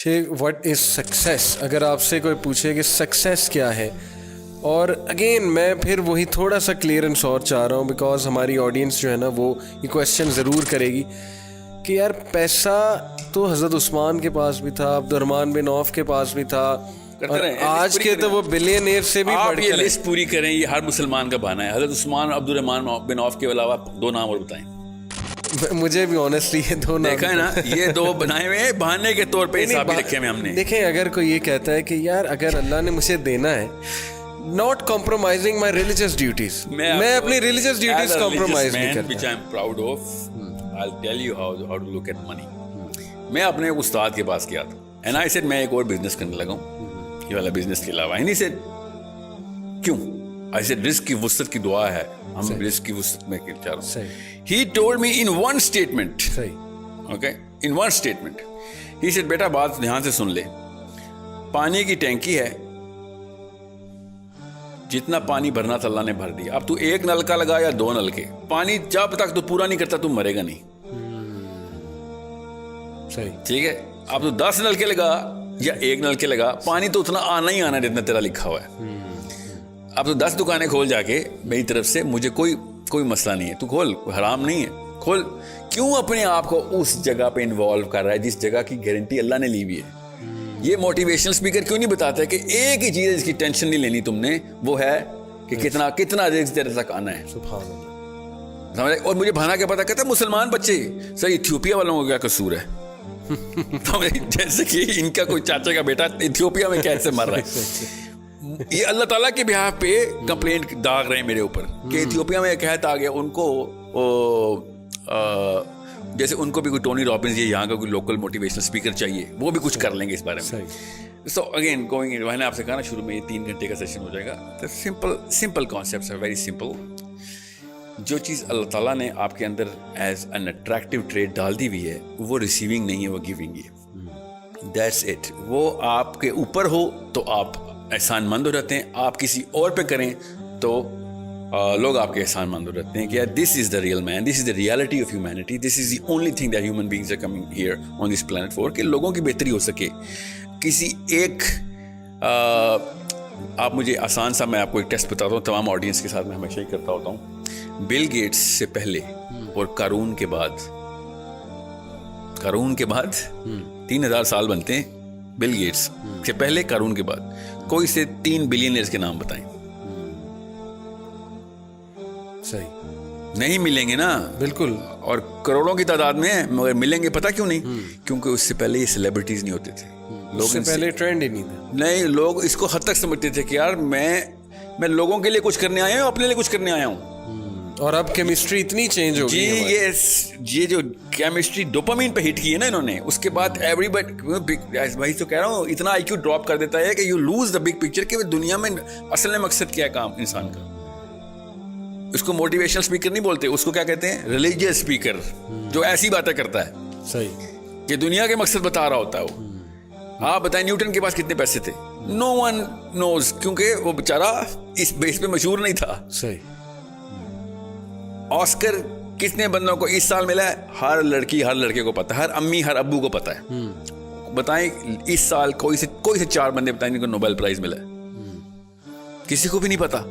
Sheikh what is success? اگر آپ سے کوئی پوچھے کہ سکسیس کیا ہے، اور اگین میں پھر وہی تھوڑا سا کلیئرنس اور چاہ رہا ہوں بیکاز ہماری آڈینس جو ہے نا وہ یہ کویشچن ضرور کرے گی کہ یار پیسہ تو حضرت عثمان کے پاس بھی تھا، عبد الرحمن بن عوف کے پاس بھی تھا، اور آج کے تو وہ بلینئر سے بھی بڑھ یہ لسٹ پوری کریں. یہ ہر مسلمان کا بہانہ ہے. حضرت عثمان عبد الرحمن بن عوف کے علاوہ 2 نام اور بتائیں. مجھے بھی آنیسٹلی یہ 2 نام دیکھا ہے نا، یہ 2 بنائے ہوئے ہیں بہانے کے طور پہ حساب بھی رکھے ہوئے ہم نے. دیکھیں اگر کوئی یہ کہتا ہے کہ یار اگر اللہ نے مجھے دینا ہے، not compromising my religious duties, میں اپنی religious duties compromise نہیں کرتا. which I am proud of. I'll tell you how to look at money. میں اپنے استاد کے پاس گیا تھا and I said میں ایک اور بزنس کرنے لگا ہوں یہ والا بزنس کے علاوہ. and he said کیوں؟ I said رزق کی وسعت کی دعا ہے، ہم رزق کی وسعت میں چاہ رہا ہوں. He told me in one statement, okay, in one statement, he said بیٹا بات دھیان سے سن لے، پانی کی ٹینکی ہے، جتنا پانی بھرنا تھا اللہ نے بھر دیا. اب تو 1 نلکا لگا یا 2 نلکے، پانی جب تک تو پورا نہیں کرتا تو مرے گا نہیں. ٹھیک ہے، اب تو 10 نلکے لگا یا 1 نلکے لگا، پانی تو اتنا آنا ہی آنا ہے جتنا تیرا لکھا ہوا ہے. اب تو 10 دکانیں کھول جا کے میری طرف سے، مجھے کوئی مسئلہ نہیں ہے، تو کھول، حرام نہیں ہے، کھول. کیوں اپنے آپ کو اس جگہ پہ انوالو کر رہا ہے جس جگہ کی گارنٹی اللہ نے لی ہوئی ہے؟ یہ موٹیویشنل اسپیکر کیوں نہیں بتاتا ہے کہ ایک ہی چیز جس کی ٹینشن نہیں لینی تم نے، وہ ہے کہ کتنا رزق تیرے تک آنا ہے. سبحان اللہ. سمجھ؟ اور مجھے بھانا کیا پتا، کہتا ہے مسلمان بچے سر ایتھیوپیا والوں کو کیا قصور ہے؟ جیسے کہ ان کا کوئی چاچا کا بیٹا ایتھیوپیا میں کیسے مر رہا ہے. یہ اللہ تعالیٰ کے بہاف پہ کمپلینٹ داغ رہے ہیں میرے اوپر کہ ایتھیوپیا میں ایک قحط آ گیا، ان کو جیسے ان کو بھی کوئی ٹونی رابنز یا یہاں کا کوئی لوکل موٹیویشنل اسپیکر چاہیے، وہ بھی کچھ کر لیں گے اس بارے میں. سو اگین گوئنگ، میں نے آپ سے کہا نا شروع میں یہ 3 گھنٹے کا سیشن ہو جائے گا. سمپل کانسیپٹس ہے، ویری سمپل. جو چیز اللہ تعالیٰ نے آپ کے اندر ایز این اٹریکٹیو ٹریٹ ڈال دی ہوئی ہے وہ ریسیونگ نہیں ہے، وہ گیونگ ہے. That's it. وہ آپ کے اوپر ہو تو آپ احسان مند ہو جاتے ہیں، آپ کسی اور پہ کریں تو لوگ آپ کے احسان مند ہو جاتے ہیں کہ یار this is the real man, this is the reality of humanity, this is the only thing that human beings are coming here on this planet for, کہ لوگوں کی بہتری ہو سکے. کسی ایک آپ مجھے آسان سا، میں آپ کو ایک ٹیسٹ بتاتا ہوں، تمام آڈینس کے ساتھ میں ہمیشہ ہی کرتا ہوتا ہوں. بل گیٹس سے پہلے اور قارون کے بعد 3000 سال بنتے ہیں. بل گیٹس سے پہلے، قارون کے بعد کوئی سے 3 بلینئرز کے نام بتائیں. صحیح نہیں ملیں گے نا، بالکل، اور کروڑوں کی تعداد میں ہیں، مگر ملیں گے پتہ کیوں نہیں؟ کیونکہ اس سے پہلے یہ سیلیبریٹیز نہیں ہوتے تھے، لوگ سے پہلے ٹرینڈ ہی نہیں تھا. نہیں، لوگ اس کو حد تک سمجھتے تھے کہ یار میں لوگوں کے لیے کچھ کرنے آیا ہوں، اپنے لیے کچھ کرنے آیا ہوں. اور اب کیمسٹری اتنی چینج ہو گئی ہے. یہ جو کیمسٹری ڈوپامین پہ ہٹ کی ہے نا انہوں نے، اس کے بعد ایوری بڈی، بھائی تو کہہ رہا ہوں، اتنا آئی کیو ڈراپ کر دیتا ہے کہ you lose the big picture کہ دنیا میں اصل مقصد کیا ہے کام انسان کا. اس کو موٹیویشنل اسپیکر نہیں بولتے، اس کو کیا کہتے ہیں؟ ریلیجیس اسپیکر، جو ایسی باتیں کرتا ہے. صحیح، کہ دنیا کے مقصد بتا رہا ہوتا ہے وہ. آپ بتائیں نیوٹن کے پاس کتنے پیسے تھے؟ نو ون نوز، کیونکہ وہ بیچارہ اس بیس پہ مشہور نہیں تھا. صحیح. آسکر کتنے بندوں کو اس سال ملا ہے؟ ہر لڑکی ہر لڑکے کو پتا ہے، ہر امی ہر ابو کو پتا ہے. بتائیں اس سال کوئی سے 4 بندے بتائیں جن کو نوبل پرائز ملا ہے؟ کسی کو بھی نہیں پتا،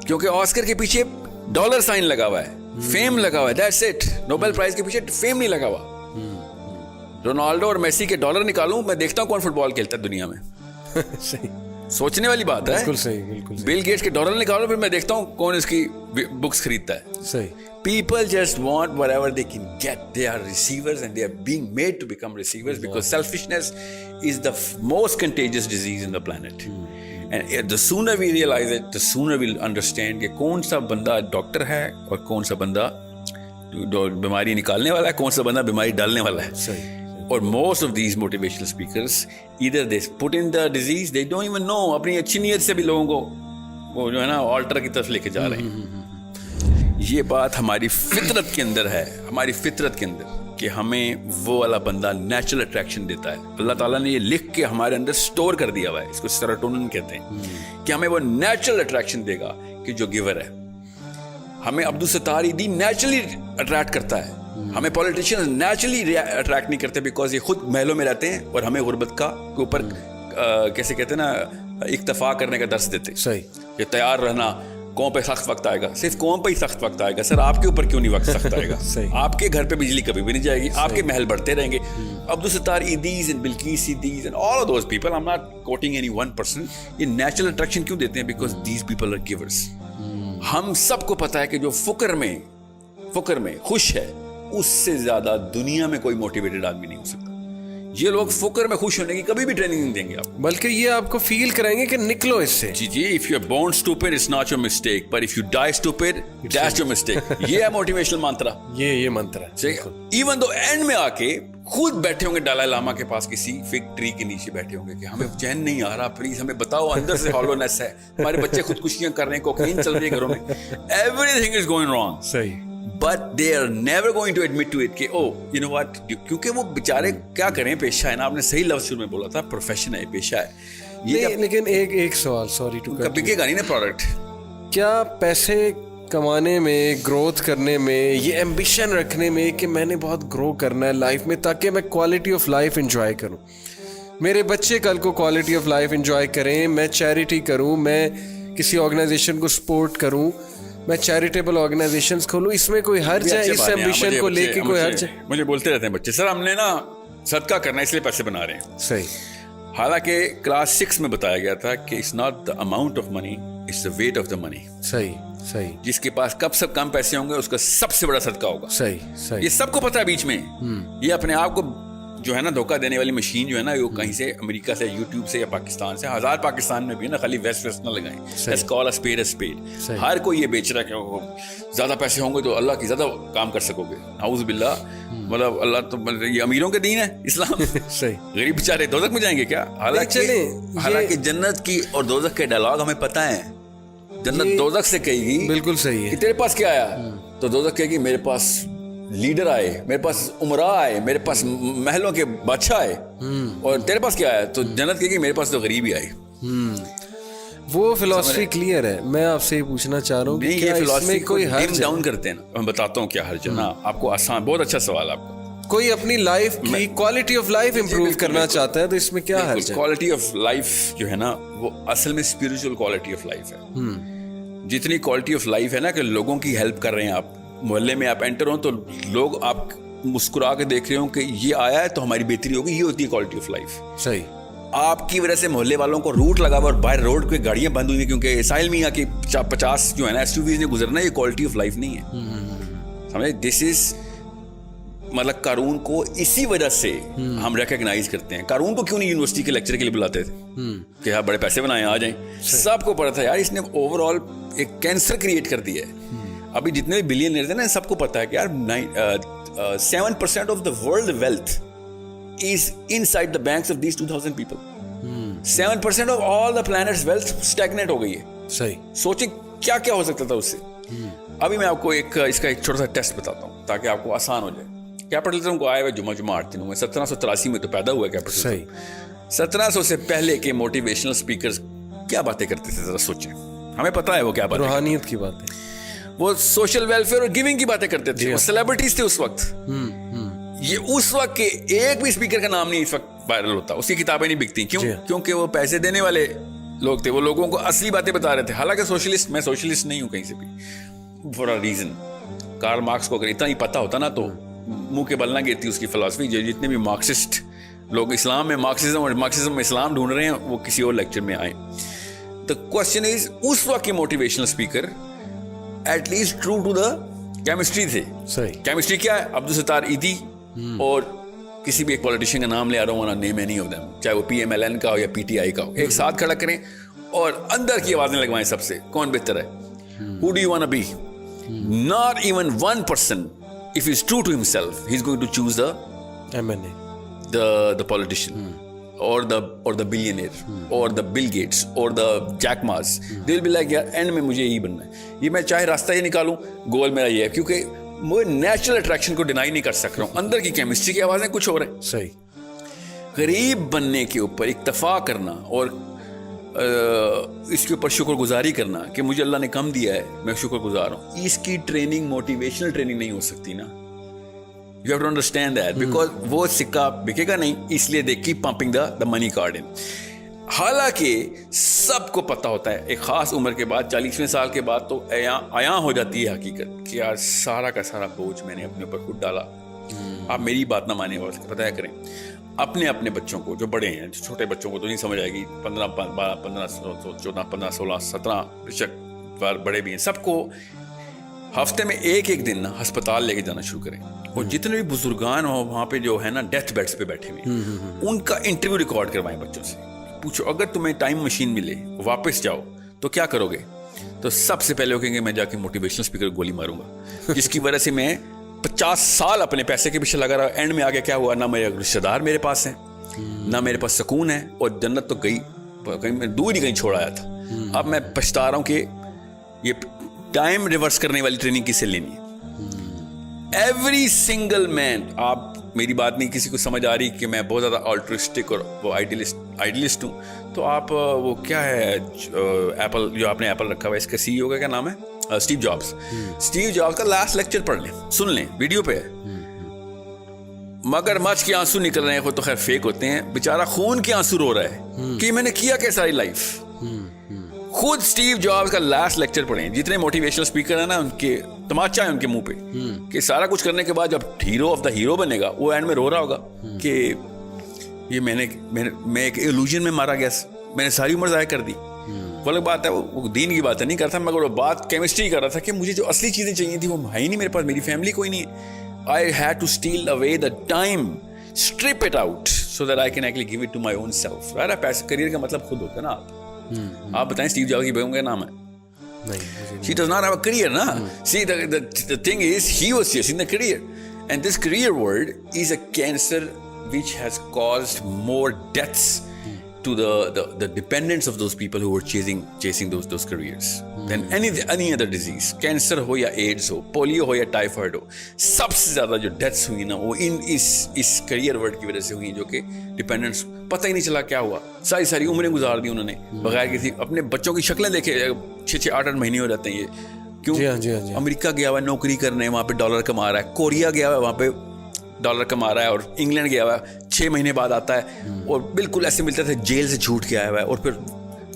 کیونکہ آسکر کے پیچھے ڈالر سائن لگا ہوا ہے، فیم لگا ہوا ہے. That's it. نوبل پرائز کے پیچھے فیم نہیں لگا ہوا. رونالڈو اور میسی کے ڈالر نکالوں، میں دیکھتا ہوں کون فٹ بال کھیلتا ہے دنیا میں. صحیح، سوچنے والی بات ہے. بالکل صحیح، بالکل. بل گیٹس کے ڈالر نکالو، پھر میں دیکھتا ہوں کون اس کی بکس خریدتا ہے. صحیح. People just want whatever they can get. They are receivers and they are being made to become receivers because selfishness is the most contagious disease in the planet. And the sooner we realize it, the sooner we'll understand کہ کون سا بندہ doctor ہے اور کون سا بندہ بیماری نکالنے والا ہے، کون سا بندہ بیماری ڈالنے والا ہے. صحیح. اور most of these motivational speakers either they put in the disease, they don't even know. اپنی اچھی نیت سے بھی لوگوں کو وہ جو ہے نا آلٹر کی طرف لے کے جا رہے ہیں. یہ بات ہماری فطرت کے اندر ہے، ہماری فطرت کے اندر، کہ ہمیں وہ والا بندہ نیچرل اٹریکشن دیتا ہے. اللہ تعالیٰ نے یہ لکھ کے ہمارے اندر سٹور کر دیا ہوا ہے، اس کو سیروٹونن کہتے ہیں، کہ ہمیں وہ نیچرل اٹریکشن دے گا کہ جو گیور ہے. ہمیں عبدالستار ایدی نیچرلی اٹریکٹ کرتا ہے، ہمیں پولیٹیشین نیچرلی اٹریکٹ نہیں کرتے بیکاز یہ خود محلوں میں رہتے ہیں اور ہمیں غربت کا کے اوپر کیسے کہتے ہیں نا اکتفا کرنے کا درس دیتے. صحیح. کہ تیار رہنا, قوم پہ سخت وقت آئے گا. صرف قوم پہ ہی سخت وقت آئے گا سر, آپ کے اوپر کیوں نہیں وقت سخت آئے گا؟ آپ کے گھر پہ بجلی کبھی بھی نہیں جائے گی, آپ کے محل بڑھتے رہیں گے. Abdul Sattar Edhi and Bilquis Edhi and all of those people, I am not quoting any one person, یہ نیچرل اٹریکشن کیوں دیتے ہیں؟ Because these people are givers. ہم سب کو پتا ہے کہ جو فقر میں خوش ہے اس سے زیادہ دنیا میں کوئی موٹیویٹڈ آدمی نہیں ہو سکتا. یہ لوگ فقر میں خوش ہونے کی کبھی بھی ٹریننگ نہیں دیں گے آپ کو, بلکہ یہ آپ کو فیل کرائیں گے کہ نکلو اس سے. جی if you are born stupid it's not your mistake, but if you die stupid that's your mistake. یہ ہے موٹیویشنل منترا, یہ منتر ہے. ایون دو اینڈ میں آ کے خود بیٹھے ہوں گے ڈالائی لاما کے پاس کسی فگ ٹری کے نیچے بیٹھے ہوں گے کہ ہمیں چین نہیں آ رہا, پلیز ہمیں بتاؤ, اندر سے ہالونیس ہے, ہمارے بچے خودکشیاں کر رہے ہیں, کوکین چل رہی ہے گھروں میں, everything is going wrong. صحیح. But they are never going to admit to it کہ oh you know what, کیونکہ وہ بیچارے کیا کریں, پیشہ ہے نا, آپ نے صحیح لفظ شروع میں بولا تھا, پروفیشن ہے, پیشہ ہے یہ. لیکن ایک سوال, سوری ٹو کٹ, بکے گا نہیں نا پروڈکٹ. کیا پیسے کمانے میں, گروتھ کرنے میں, یہ ایمبیشن رکھنے میں کہ میں نے بہت گرو کرنا ہے لائف میں تاکہ میں کوالٹی آف لائف انجوائے کروں, میرے بچے کل کو کوالٹی آف لائف انجوائے کریں, میں چیریٹی کروں, میں کسی آرگنائزیشن کو سپورٹ کروں, میں چیریٹیبل آرگنائزیشنز کھولوں, اس میں کوئی حرج ہے؟ اس ایمبیشن کو لے کے کوئی حرج ہے؟ مجھے بولتے رہتے ہیں بچے, سر ہم نے نا صدقہ کرنا ہے اس لیے پیسے بنا رہے ہیں. صحیح. حالانکہ کلاس 6 میں بتایا گیا تھا کہ it's not the amount of money, it's the weight of the money. صحیح. جس کے پاس کم پیسے ہوں گے اس کا سب سے بڑا صدقہ ہوگا. صحیح. یہ سب کو پتا ہے بیچ میں. یہ اپنے آپ کو جو ہے نا دھوکہ دینے والی مشین جو ہے نا, وہ کہیں سے امریکہ سے, یوٹیوب سے یا پاکستان سے, ہزار پاکستان میں بھی ہے نا, خالی ویسٹ نہ لگائیں. Let's call a spade a spade. ہر کوئی یہ بیچ رہا ہے کہ زیادہ پیسے ہوں گے تو اللہ کی زیادہ کام کر سکو گے. اعوذ باللہ, مطلب اللہ تو یہ امیروں کے دین ہے اسلام. صحیح. غریب بیچارے دوزخ میں جائیں گے کیا؟ حالانکہ جنت کی اور دوزخ کے ڈائلاگ ہمیں پتہ ہے. جنت دوزخ سے کہے گی بالکل صحیح ہے, تیرے پاس کیا آیا, تو دوزخ کہے گی میرے پاس لیڈر آئے, میرے پاس عمراء آئے, میرے پاس محلوں کے بادشاہ آئے, اور تیرے پاس کیا آیا, تو جنت کہے گی میرے پاس تو غریب ہی آئے. وہ فلسفی کلیئر ہے. میں آپ سے یہ پوچھنا چاہ رہا ہوں کہ کیا اس میں کوئی حرج ڈاؤن کرتے ہیں نا, میں بتاتا ہوں کیا حرج ہے نا آپ کو. آسان, بہت اچھا سوال آپ کا. کوئی اپنی لائف کی کوالٹی آف لائف امپروو کرنا چاہتا ہے تو اس میں کیا حرج ہے؟ کوالٹی آف لائف جو ہے نا وہ اصل میں اسپرچل کوالٹی آف لائف ہے. جتنی کوالٹی آف لائف ہے نا کہ لوگوں کی ہیلپ کر رہے ہیں آپ, محلے میں آپ انٹر ہوں تو لوگ آپ مسکرا کے دیکھ رہے ہوں کہ یہ آیا ہے تو ہماری بہتری ہوگی, یہ ہوتی ہے کوالٹی آف لائف. صحیح. آپ کی وجہ سے محلے والوں کو روٹ لگا ہوا اور باہر روڈ پہ گاڑیاں بند ہوئی ہیں کیونکہ ساحل میاں کی 50 جو ہے نا SUVs نے گزرنا, یہ کوالٹی آف لائف نہیں ہے. سمجھے, دس از مطلب قارون کو اسی وجہ سے ہم ریکگنائز کرتے ہیں. قارون کو کیوں نہیں یونیورسٹی کے لیکچر کے لیے بلاتے تھے کہ آپ بڑے پیسے بنائیں, آ جائیں. سب کو پتا تھا یار اس نے اوور آل ایک کینسر کریٹ کر دیا ہے. ابھی جتنے بھی بلینئرز ہیں نا سب کو پتا ہے کہ یار 7% of the world wealth is inside the banks of these 2000 people. 7% of all the planet's wealth stagnate ہو گئی ہے. صحیح. سوچیں کیا کیا ہو سکتا تھا اس سے. ابھی میں آپ کو اس کا ایک چھوٹا سا ٹیسٹ بتاتا ہوں تاکہ آپ کو آسان ہو جائے. کیپٹلزم کو آئے ہوئے جمعہ 8 دن ہوئے, 1783 میں تو پیدا ہوا ہے کیپٹلزم. صحیح. 1700 سے پہلے کے موٹیویشنل اسپیکرز کیا باتیں کرتے تھے, ذرا سوچیں. ہمیں پتا ہے وہ کیا بات, روحانیت کی باتیں, وہ سوشل ویلفیئر اور گیونگ کی باتیں کرتے تھے. وہ سیلیبریٹیز تھے اس وقت. یہ اس وقت کے ایک بھی اسپیکر کا نام نہیں اس وقت وائرل ہوتا, اس کی کتابیں نہیں بکتی. کیوں؟ کیونکہ وہ پیسے دینے والے لوگ تھے, وہ لوگوں کو اصلی باتیں بتا رہے تھے. حالانکہ سوشلسٹ, میں سوشلسٹ نہیں ہوں کہیں سے بھی, for a reason. Karl Marx کو اگر اتنا ہی پتا ہوتا نا تو منہ کے بل نہ گرتی اس کی فلسفی. جو جتنے بھی مارکسسٹ لوگ اسلام میں مارکسزم میں اسلام ڈھونڈ رہے ہیں وہ کسی اور لیکچر میں آئے. The question is, اس وقت کے motivational speaker at least true to the chemistry تھے. صحیح. کیمسٹری کیا ہے؟ عبدالستار ایدی اور کسی بھی ایک پولیٹیشین کا نام لے آ رہا ہوں, نیم اینی آف دیم, چاہے وہ PMLN کا ہو یا PTI کا ہو, ایک ساتھ کھڑا کریں اور اندر کی آوازیں لگوائیں سب سے, کون بہتر ہے, who do you want to be. Not even one person, if he's true to himself, he's going to choose the MNA, the politician. Or the billionaire, or the Bill Gates, or the Jack Ma's. They'll be like, یار and میں مجھے یہی بننا ہے, یہ میں چاہے راستہ یہ نکالوں, گول میرا یہ ہے. کیونکہ میں نیچرل اٹریکشن کو ڈینائی نہیں کر سک رہا ہوں, اندر کی کیمسٹری کی آوازیں کچھ اور ہیں. صحیح. غریب بننے کے اوپر اکتفا کرنا اور اس کے اوپر شکر گزاری کرنا کہ مجھے اللہ نے کم دیا ہے, میں شکر گزار ہوں, اس کی ٹریننگ موٹیویشنل ٹریننگ نہیں ہو سکتی نا. You have to understand that because وہ سکہ بکے گا نہیں, اس لیے they keep pumping the money card in. حالانکہ سب کو پتہ ہوتا ہے ایک خاص عمر کے بعد 40ویں سال کے بعد تو عیاں ہو جاتی ہے حقیقت کہ یار سارا کا سارا بوجھ میں نے اپنے اوپر خود ڈالا. آپ میری بات نہ مانیں اور بتایا کریں اپنے بچوں کو, جو بڑے ہیں, چھوٹے بچوں کو تو نہیں سمجھ آئے گی, 15 14 15 16 17 بشک بڑے بھی ہیں, سب کو ہفتے میں ایک دن نا ہسپتال لے کے جانا شروع کریں. اور جتنے بھی بزرگان ہو وہاں پہ جو ہے نا ڈیتھ بیڈس پہ بیٹھے ہوئے, ان کا انٹرویو ریکارڈ کروائیں بچوں سے. پوچھو اگر تمہیں ٹائم مشین ملے واپس جاؤ تو کیا کرو گے؟ تو سب سے پہلے وہ کہیں گے میں جا کے موٹیویشنل اسپیکر گولی ماروں گا, جس کی وجہ سے میں 50 سال اپنے پیسے کے پیچھے لگا رہا. اینڈ میں آگے کیا ہوا, نہ میرے رشتے دار میرے پاس ہیں, نہ میرے پاس سکون ہے, اور جنت تو گئی کہیں میں دور ہی کہیں چھوڑ آیا تھا. اب میں پچھتا رہا ہوں کہ یہ ٹائم ریورس کرنے والی ٹریننگ کس سے لینی ہے. ایوری سنگل مین, آپ میری بات نہیں کسی کو سمجھ آ رہی کہ میں بہت زیادہ آلٹرسٹک اور وہ آئیڈیلسٹ ہوں, تو آپ وہ کیا ہے ایپل, جو آپ نے ایپل رکھا ہوا ہے, اس کا CEO کا کیا نام ہے, اسٹیو جابس کا لاسٹ لیکچر پڑھ لیں, سن لیں, ویڈیو پہ ہے. مگر مچھ کے آنسو نکل رہے ہیں, وہ تو خیر فیک ہوتے ہیں, بیچارہ خون کے آنسو رو رہا ہے کہ میں نے کیا کیا ساری لائف. خود اسٹیو جابس کا لاسٹ لیکچر پڑھیں. جتنے موٹیویشنل اسپیکر ہیں نا, ان کے تماچا ہے ان کے منہ پہ کہ سارا کچھ کرنے کے بعد جب ہیرو آف دا ہیرو بنے گا, وہ اینڈ میں رو رہا ہوگا کہ یہ میں ایک ایلوژن میں مارا گیا, میں نے ساری عمر ضائع کر دی. وہ الگ بات ہے, وہ دین کی بات نہیں کرتا, مگر وہ بات کیمسٹری کر رہا تھا کہ مجھے جو اصلی چیزیں چاہیے تھی وہ ہے ہی نہیں میرے پاس, میری فیملی کوئی نہیں ہے. I had to steal away the time, strip it out so that I can actually give it to my own self. right? Career کا مطلب خود ہوتا ہے نا. آپ بتائیں اسٹیو جابس کی بیگم کا نام ہے, she does not have a career na. See the thing is he was chasing the career, and this career world is a cancer which has caused more deaths to the dependents of those people who were chasing those careers than any other disease. Cancer ho ya AIDS ho, polio ho ya typhoid ho, سب سے زیادہ جو deaths ہوئی نا وہ اس career word کی وجہ سے ہوئی, جو کہ ڈپینڈنٹس پتہ ہی نہیں چلا کیا ہوا. ساری عمریں گزار دی انہوں نے بغیر کسی, اپنے بچوں کی شکلیں دیکھے 6 8 مہینے ہو جاتے ہیں یہ. کیوں؟ امریکہ گیا ہوا ہے نوکری کرنے, وہاں پہ ڈالر کما رہا ہے. کوریا گیا ہوا ہے, وہاں پہ ڈالر کما رہا ہے. اور انگلینڈ گیا ہوا ہے, 6 مہینے بعد آتا ہے اور بالکل ایسے ملتا تھا جیل سے چھوٹ کے آیا ہوا ہے, اور پھر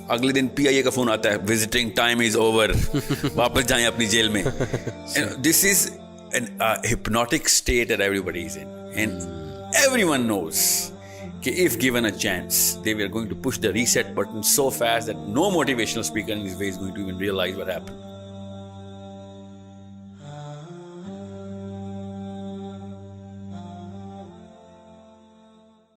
اگلے دن PIA کا فون آتا ہے, وزٹنگ ٹائم از اوور, واپس جائیں اپنی جیل میں. دس از an hypnotic state that everybody is in, and everyone knows کہ if given a chance they were going to push the reset button so fast that no motivational speaker in this way is going to even realize what happened.